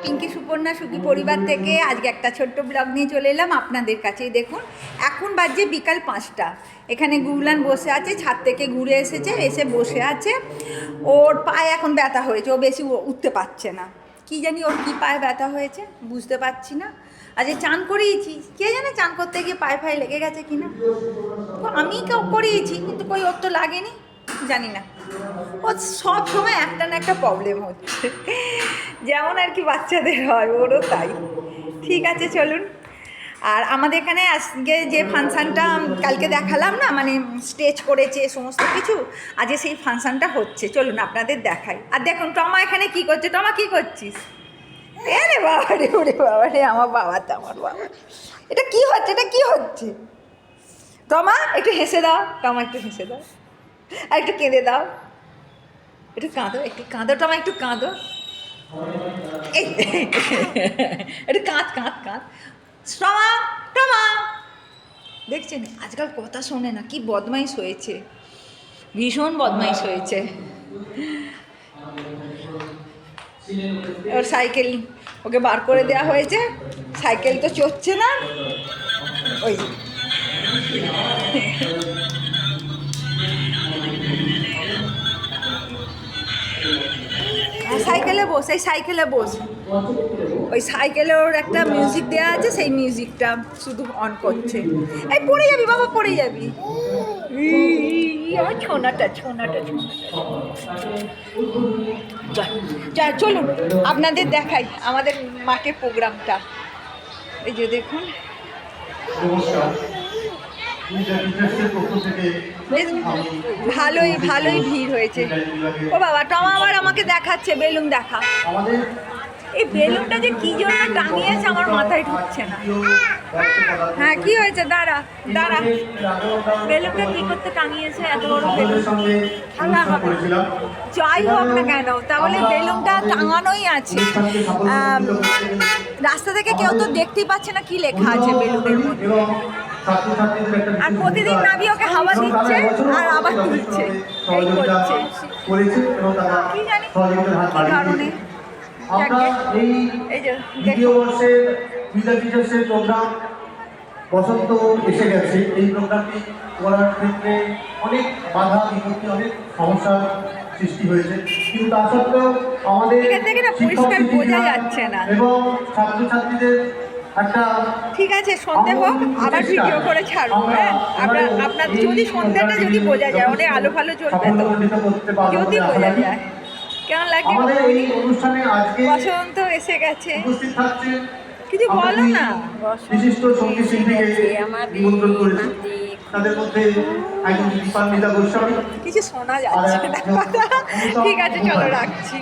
পিঙ্কি সুপর্ণা সুখী পরিবার থেকে আজকে একটা ছোট্ট ব্লগ নিয়ে চলে এলাম আপনাদের কাছেই। দেখুন এখন বাজে বিকাল 5টা। এখানে গুগলান বসে আছে, ছাদ থেকে ঘুরে এসেছে, এসে বসে আছে। ওর পায়ে এখন ব্যথা হয়েছে, ও বেশি উঠতে পারছে না। কি জানি ওর কী পায়ে ব্যথা হয়েছে বুঝতে পারছি না। আজকে চান করিয়েছি, কে জানে চান করতে গিয়ে পায়ে ফায়ে লেগে গেছে কিনা। আমি কেউ করিয়েছি কিন্তু কই ওর তো লাগেনি, জানি না। ও সব সময় একটা না একটা প্রবলেম হচ্ছে, যেমন আর কি বাচ্চাদের হয়, ওরও তাই। ঠিক আছে চলুন। আর আমাদের এখানে আজকে যে ফাংশানটা কালকে দেখালাম না, মানে স্টেজ করেছে সমস্ত কিছু, আজকে সেই ফাংশানটা হচ্ছে, চলুন আপনাদের দেখাই। আর দেখুন টমা এখানে কি করছে। টমা কি করছিস? এরে বাবা রে, ওরে বাবা রে, আমার বাবা তো আমার বাবা। এটা কি হচ্ছে, এটা কি হচ্ছে? টমা একটু হেসে দাও, টমা একটু হেসে দাও, আর একটু কেঁদে দাও, একটু কাঁদো, একটু কাঁদো টমা, একটু কাঁদো, একটু কাঁদ কাঁদ কাঁদ। টমা টমা, দেখছেন আজকাল কথা শোনে না, কি বদমাইশ হয়েছে, ভীষণ বদমাইশ হয়েছে। ওর সাইকেল ওকে বার করে দেওয়া হয়েছে, সাইকেল তো চড়ছে না। ওই সাইকেলে বস, এই সাইকেলে বস। ওই সাইকেলে ওর একটা মিউজিক দেওয়া আছে, সেই মিউজিকটা শুধু অন করছে। এই পড়ে যাবি বাবা, পড়ে যাবি। ছোনাটা ছোনাটা ছোনাটা। চলুন আপনাদের দেখাই আমাদের মাঠে প্রোগ্রামটা। এই যে দেখুন, ভালোই ভালোই ভিড় হয়েছে। ও বাবা, টমা আবার আমাকে দেখাচ্ছে বেলুন, দেখা। এই বেলুনটা যে কি জন্য টাঙিয়েছে আমার মাথায় ঢুকছে না। হ্যাঁ কি হয়েছে, দাঁড়া দাঁড়া, বেলুনটা কি করতে টাঙিয়েছে এত বড় বেলুন? খেলা হবে, যাই হোক না কেন, তাহলে বেলুনটা টাঙানোই আছে। রাস্তা থেকে কেউ তো দেখতেই পাচ্ছে না কি লেখা আছে বেলুনের মধ্যে। আর প্রতিদিন নাবি ওকে হাওয়া দিচ্ছে আর আবার তুলছে, এই করছে, কি জানি কি কারণে। আমরা এই দ্বিতীয় বর্ষের টিচার্সের প্রোগ্রাম বসন্ত এসে গেছে। এই প্রোগ্রামটি করার ক্ষেত্রে অনেক বাধা বিপত্তি, অনেক সমস্যার সৃষ্টি হয়েছে, কিন্তু তা সত্ত্বেও আমাদের পরিষ্কার বোঝা যাচ্ছে না এবং ছাত্রছাত্রীদের একটা, ঠিক আছে সন্ধে হোক আবার ভিডিও করে ছাড়বো। হ্যাঁ আপনার যদি সন্ধ্যাটা যদি বোঝা যায়, অনেক আলো ফালো জ্বলবে তো, যদি বোঝা যায়। কেমন লাগছে বসন্ত এসে গেছে, কিছু বলো না। বিশিষ্ট সঙ্গীত শিল্পীকে নিমন্ত্রণ করেছি, তাদের মধ্যে একজন দীপান্বিতা গোস্বামী। কিছু শোনা যাচ্ছে না, ঠিক আছে চলো রাখছি।